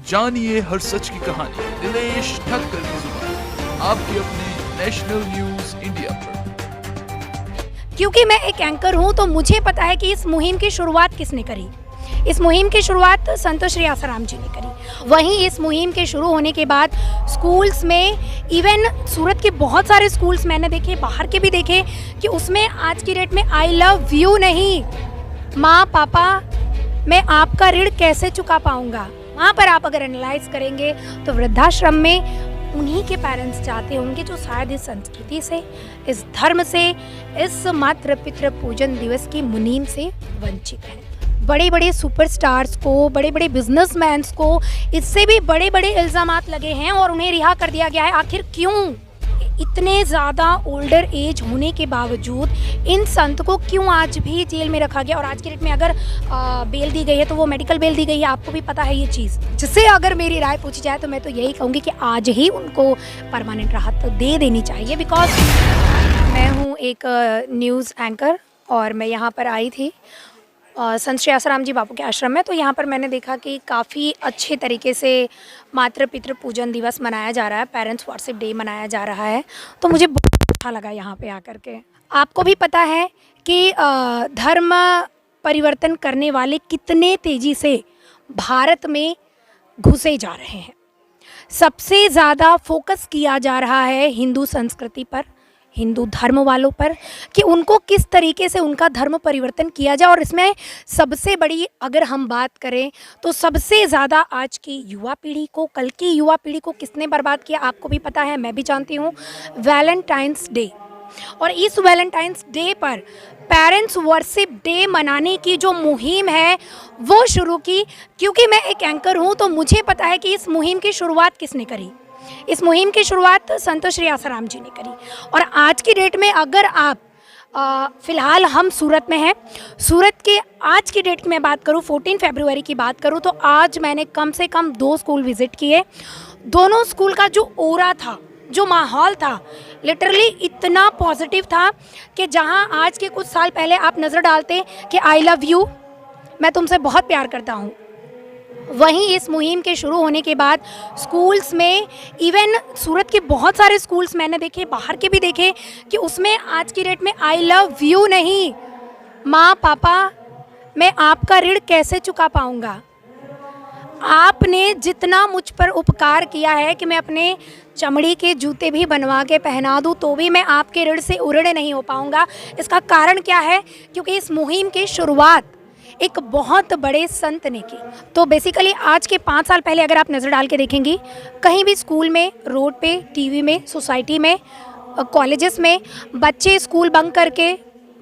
जानिए हर सच की कहानी दिनेश ठक्कर की जुबान आपके अपने नेशनल न्यूज इंडिया पर। क्योंकि मैं एक एंकर हूं तो मुझे पता है कि इस मुहिम की शुरुआत किसने करी। इस मुहिम की शुरुआत संत श्री आसाराम जी ने करी। वहीं इस मुहिम के शुरू होने के बाद स्कूल्स में, इवन सूरत के बहुत सारे स्कूल्स मैंने देखे, बाहर के भी देखे, कि उसमें आज की डेट में आई लव यू नहीं, माँ पापा मैं आपका ऋण कैसे चुका पाऊंगा। वहाँ पर आप अगर एनालाइज करेंगे तो वृद्धाश्रम में उन्हीं के पेरेंट्स जाते होंगे जो शायद इस संस्कृति से, इस धर्म से, इस मातृ पितृ पूजन दिवस की मुनीम से वंचित हैं। बड़े बड़े सुपरस्टार्स को, बड़े बड़े बिजनेसमैन्स को इससे भी बड़े बड़े इल्ज़ामात लगे हैं और उन्हें रिहा कर दिया गया है। आखिर क्यों? इतने ज़्यादा ओल्डर एज होने के बावजूद इन संत को क्यों आज भी जेल में रखा गया? और आज की डेट में अगर बेल दी गई है तो वो मेडिकल बेल दी गई है, आपको भी पता है ये चीज़। जिससे अगर मेरी राय पूछी जाए तो मैं तो यही कहूँगी कि आज ही उनको परमानेंट राहत दे देनी चाहिए। बिकॉज मैं हूँ एक न्यूज़ एंकर और मैं यहाँ पर आई थी संत श्री आसाराम जी बापू के आश्रम में। तो यहाँ पर मैंने देखा कि काफ़ी अच्छे तरीके से मातृ पितृ पूजन दिवस मनाया जा रहा है, पेरेंट्स व्हाट्सएप डे मनाया जा रहा है। तो मुझे बहुत अच्छा लगा यहाँ पे आकर के। आपको भी पता है कि धर्म परिवर्तन करने वाले कितने तेज़ी से भारत में घुसे जा रहे हैं। सबसे ज़्यादा फोकस किया जा रहा है हिंदू संस्कृति पर, हिंदू धर्म वालों पर, कि उनको किस तरीके से उनका धर्म परिवर्तन किया जाए। और इसमें सबसे बड़ी अगर हम बात करें तो सबसे ज़्यादा आज की युवा पीढ़ी को, कल की युवा पीढ़ी को किसने बर्बाद किया आपको भी पता है, मैं भी जानती हूँ, वैलेंटाइंस डे। और इस वैलेंटाइंस डे पर पेरेंट्स वर्शिप डे मनाने की जो मुहिम है वो शुरू की। क्योंकि मैं एक एंकर हूँ तो मुझे पता है कि इस मुहिम की शुरुआत किसने करी। इस मुहिम की शुरुआत संत श्री आसाराम जी ने करी। और आज की डेट में अगर आप फ़िलहाल हम सूरत में हैं, सूरत के आज की डेट की मैं बात करूं, 14 फरवरी की बात करूं, तो आज मैंने कम से कम 2 स्कूल विज़िट किए। दोनों स्कूल का जो ओरा था, जो माहौल था, लिटरली इतना पॉजिटिव था कि जहां आज के कुछ साल पहले आप नज़र डालते कि आई लव यू, मैं तुमसे बहुत प्यार करता हूँ, वहीं इस मुहिम के शुरू होने के बाद स्कूल्स में, इवन सूरत के बहुत सारे स्कूल्स मैंने देखे, बाहर के भी देखे, कि उसमें आज की डेट में आई लव यू नहीं, माँ पापा मैं आपका ऋण कैसे चुका पाऊँगा। आपने जितना मुझ पर उपकार किया है कि मैं अपने चमड़ी के जूते भी बनवा के पहना दूँ तो भी मैं आपके ऋण से उऋण नहीं हो पाऊँगा। इसका कारण क्या है? क्योंकि इस मुहिम की शुरुआत एक बहुत बड़े संत ने की। तो बेसिकली आज के 5 साल पहले अगर आप नज़र डाल के देखेंगी, कहीं भी स्कूल में, रोड पे, टीवी में, सोसाइटी में, कॉलेजेस में बच्चे स्कूल बंक करके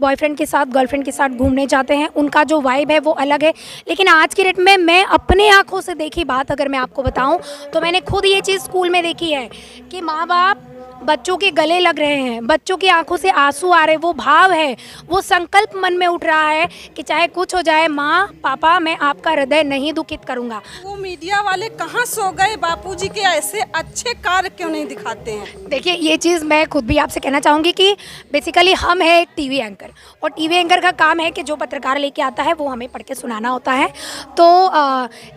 बॉयफ्रेंड के साथ, गर्लफ्रेंड के साथ घूमने जाते हैं। उनका जो वाइब है वो अलग है। लेकिन आज की डेट में मैं अपने आँखों से देखी बात अगर मैं आपको बताऊं तो मैंने खुद ये चीज़ स्कूल में देखी है कि माँ बाप बच्चों के गले लग रहे हैं, बच्चों की आंखों से आंसू आ रहे, वो भाव है, वो संकल्प मन में उठ रहा है कि चाहे कुछ हो जाए, माँ पापा मैं आपका हृदय नहीं दुखित करूँगा। वो मीडिया वाले कहाँ सो गए? बापूजी के ऐसे अच्छे कार्य क्यों नहीं दिखाते हैं? देखिए, ये चीज़ मैं खुद भी आपसे कहना चाहूँगी कि बेसिकली हम हैं एक टीवी एंकर, और टीवी एंकर का काम है कि जो पत्रकार लेके आता है वो हमें पढ़ के सुनाना होता है। तो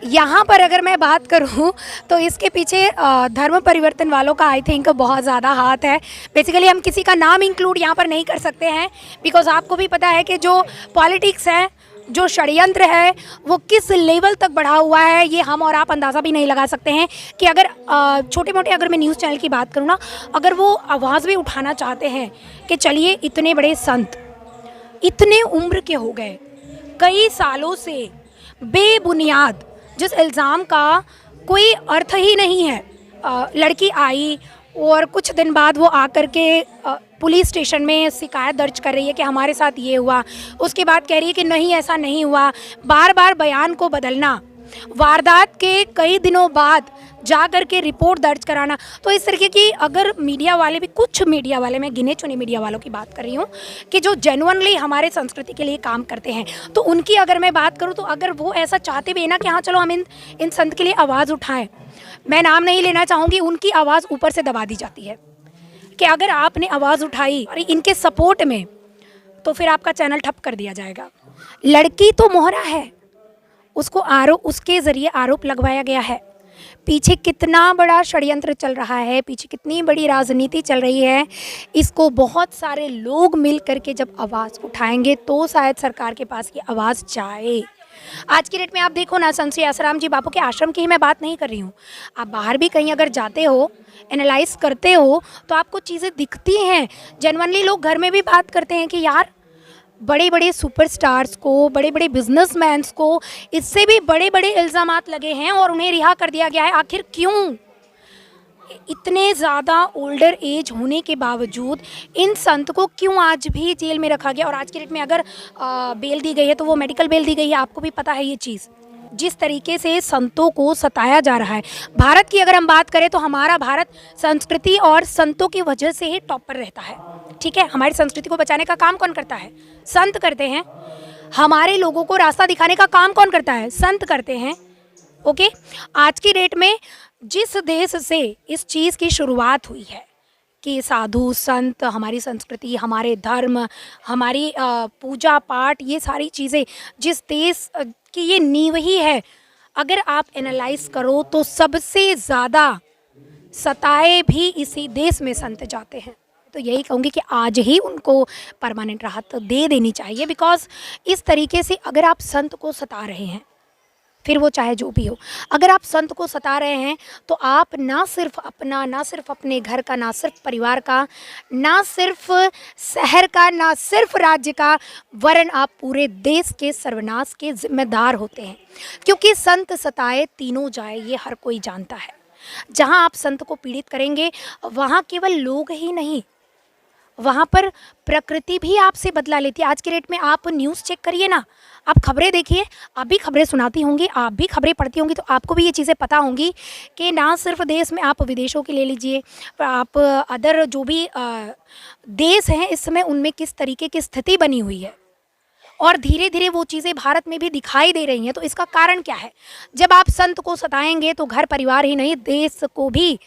यहाँ पर अगर मैं बात करूँ तो इसके पीछे धर्म परिवर्तन वालों का आई थिंक बहुत ज़्यादा हाथ है। बेसिकली हम किसी का नाम इंक्लूड यहाँ पर नहीं कर सकते हैं, बिकॉज आपको भी पता है कि जो पॉलिटिक्स है, जो षड्यंत्र है, वो किस लेवल तक बढ़ा हुआ है, ये हम और आप अंदाज़ा भी नहीं लगा सकते हैं। कि अगर छोटे मोटे, अगर मैं न्यूज़ चैनल की बात करूँ ना, अगर वो आवाज़ भी उठाना चाहते हैं कि चलिए इतने बड़े संत, इतने उम्र के हो गए, कई सालों से बेबुनियाद, जिस इल्ज़ाम का कोई अर्थ ही नहीं है, लड़की आई और कुछ दिन बाद वो आकर के पुलिस स्टेशन में शिकायत दर्ज कर रही है कि हमारे साथ ये हुआ, उसके बाद कह रही है कि नहीं ऐसा नहीं हुआ, बार बार बयान को बदलना, वारदात के कई दिनों बाद जा कर के रिपोर्ट दर्ज कराना। तो इस तरीके की अगर मीडिया वाले भी, कुछ मीडिया वाले, मैं गिने चुने मीडिया वालों की बात कर रही हूँ कि जो जेन्युइनली हमारे संस्कृति के लिए काम करते हैं, तो उनकी अगर मैं बात करूँ तो अगर वो ऐसा चाहते भी है ना कि हाँ चलो हम इन संत के लिए आवाज़ उठाएं, मैं नाम नहीं लेना चाहूँगी, उनकी आवाज़ ऊपर से दबा दी जाती है कि अगर आपने आवाज़ उठाई और इनके सपोर्ट में तो फिर आपका चैनल ठप कर दिया जाएगा। लड़की तो मोहरा है, उसको उसके ज़रिए आरोप लगवाया गया है पीछे कितना बड़ा षड्यंत्र चल रहा है, पीछे कितनी बड़ी राजनीति चल रही है, इसको बहुत सारे लोग मिल करके जब आवाज़ उठाएंगे तो शायद सरकार के पास ये आवाज़ जाए। आज की डेट में आप देखो ना, संत श्री आसाराम जी बापू के आश्रम की ही मैं बात नहीं कर रही हूँ, आप बाहर भी कहीं अगर जाते हो, एनालाइज करते हो तो आपको चीज़ें दिखती हैं। जेन्युइनली लोग घर में भी बात करते हैं कि यार बड़े बड़े सुपरस्टार्स को, बड़े बड़े बिजनेसमैन्स को इससे भी बड़े बड़े इल्ज़ामात लगे हैं और उन्हें रिहा कर दिया गया है। आखिर क्यों? इतने ज़्यादा ओल्डर एज होने के बावजूद इन संत को क्यों आज भी जेल में रखा गया? और आज की डेट में अगर बेल दी गई है तो वो मेडिकल बेल दी गई है, आपको भी पता है ये चीज़। जिस तरीके से संतों को सताया जा रहा है, भारत की अगर हम बात करें तो हमारा भारत संस्कृति और संतों की वजह से ही टॉप पर रहता है। ठीक है, हमारी संस्कृति को बचाने का काम कौन करता है? संत करते हैं। हमारे लोगों को रास्ता दिखाने का काम कौन करता है? संत करते हैं। ओके, आज की डेट में जिस देश से इस चीज़ की शुरुआत हुई है कि साधु संत, हमारी संस्कृति, हमारे धर्म, हमारी पूजा पाठ, ये सारी चीज़ें जिस देश की ये नींव ही है, अगर आप एनालाइज करो तो सबसे ज़्यादा सताए भी इसी देश में संत जाते हैं। तो यही कहूँगी कि आज ही उनको परमानेंट राहत दे देनी चाहिए, बिकॉज इस तरीके से अगर आप संत को सता रहे हैं, फिर वो चाहे जो भी हो, अगर आप संत को सता रहे हैं तो आप ना सिर्फ अपना, ना सिर्फ अपने घर का, ना सिर्फ परिवार का, ना सिर्फ शहर का, ना सिर्फ राज्य का, वरन आप पूरे देश के सर्वनाश के जिम्मेदार होते हैं। क्योंकि संत सताए तीनों जाए, ये हर कोई जानता है। जहाँ आप संत को पीड़ित करेंगे वहाँ केवल लोग ही नहीं, वहाँ पर प्रकृति भी आपसे बदला लेती है। आज के रेट में आप न्यूज़ चेक करिए ना, आप खबरें देखिए, आप भी खबरें सुनाती होंगी, आप भी खबरें पढ़ती होंगी, तो आपको भी ये चीज़ें पता होंगी कि ना सिर्फ देश में, आप विदेशों की ले लीजिए, आप अदर जो भी देश हैं इस समय, उनमें किस तरीके की स्थिति बनी हुई है और धीरे धीरे वो चीज़ें भारत में भी दिखाई दे रही हैं। तो इसका कारण क्या है? जब आप संत को सताएंगे तो घर परिवार ही नहीं, देश को भी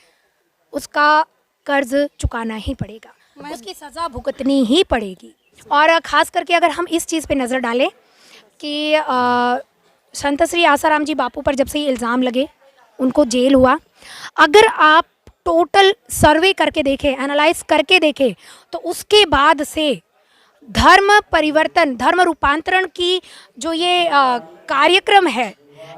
उसका कर्ज चुकाना ही पड़ेगा, उसकी सज़ा भुगतनी ही पड़ेगी। और ख़ास करके अगर हम इस चीज़ पे नज़र डालें कि संत श्री आसाराम जी बापू पर जब से ये इल्ज़ाम लगे, उनको जेल हुआ, अगर आप टोटल सर्वे करके देखें, एनालाइज करके देखें, तो उसके बाद से धर्म परिवर्तन, धर्म रूपांतरण की जो ये कार्यक्रम है,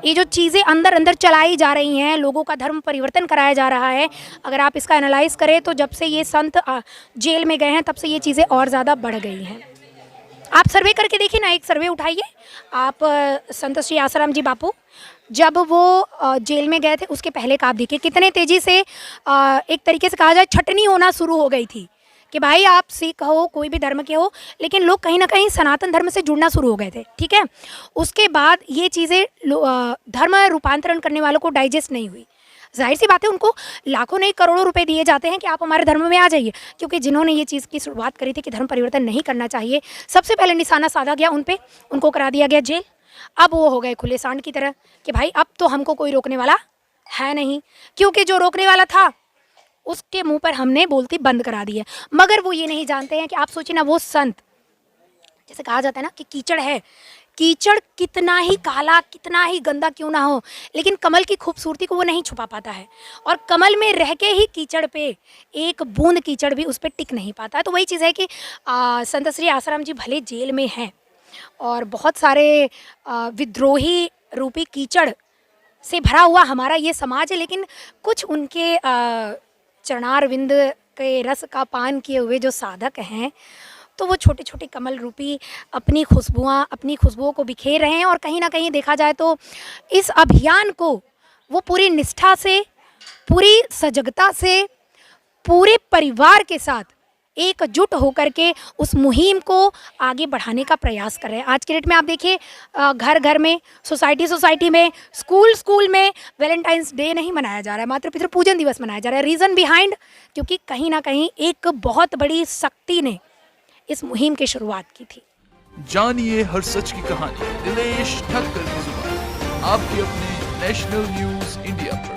ये जो चीज़ें अंदर अंदर चलाई जा रही हैं, लोगों का धर्म परिवर्तन कराया जा रहा है, अगर आप इसका एनालाइज करें तो जब से ये संत जेल में गए हैं तब से ये चीज़ें और ज़्यादा बढ़ गई हैं। आप सर्वे करके देखिए ना, एक सर्वे उठाइए आप, संत श्री आसाराम जी बापू जब वो जेल में गए थे उसके पहले का आप देखिए कितने तेज़ी से एक तरीके से कहा जाए छटनी होना शुरू हो गई थी कि भाई आप सिख हो, कोई भी धर्म के हो, लेकिन लोग कहीं ना कहीं सनातन धर्म से जुड़ना शुरू हो गए थे। ठीक है, उसके बाद ये चीज़ें धर्म रूपांतरण करने वालों को डाइजेस्ट नहीं हुई। जाहिर सी बात है, उनको लाखों नहीं करोड़ों रुपए दिए जाते हैं कि आप हमारे धर्म में आ जाइए, क्योंकि जिन्होंने ये चीज़ की शुरुआत करी थी कि धर्म परिवर्तन नहीं करना चाहिए, सबसे पहले निशाना साधा गया उन पे, उनको करा दिया गया जेल। अब वो हो गए खुले सांड की तरह कि भाई अब तो हमको कोई रोकने वाला है नहीं, क्योंकि जो रोकने वाला था उसके मुंह पर हमने बोलती बंद करा दी है। मगर वो ये नहीं जानते हैं कि आप सोचिए ना, वो संत, जैसे कहा जाता है ना कि कीचड़ है, कीचड़ कितना ही काला, कितना ही गंदा क्यों ना हो, लेकिन कमल की खूबसूरती को वो नहीं छुपा पाता है, और कमल में रह के ही कीचड़ पे एक बूंद कीचड़ भी उस पर टिक नहीं पाता है। तो वही चीज़ है कि संत श्री आसाराम जी भले जेल में हैं और बहुत सारे विद्रोही रूपी कीचड़ से भरा हुआ हमारा ये समाज है, लेकिन कुछ उनके चरणारविंद के रस का पान किए हुए जो साधक हैं, तो वो छोटे छोटे कमल रूपी अपनी खुशबुओं को बिखेर रहे हैं। और कहीं ना कहीं देखा जाए तो इस अभियान को वो पूरी निष्ठा से, पूरी सजगता से, पूरे परिवार के साथ एकजुट होकर के उस मुहिम को आगे बढ़ाने का प्रयास कर रहे हैं। आज के डेट में आप देखिए घर घर में, सोसाइटी में, स्कूल में वैलेंटाइंस डे नहीं मनाया जा रहा है, मातृ पितृ पूजन दिवस मनाया जा रहा है। रीज़न बिहाइंड, क्योंकि कहीं ना कहीं एक बहुत बड़ी शक्ति ने इस मुहिम की शुरुआत की थी। जानिए हर सच की कहानी दिनेश ठक्कर की जुबान, आपके अपने नेशनल न्यूज़ इंडिया पर।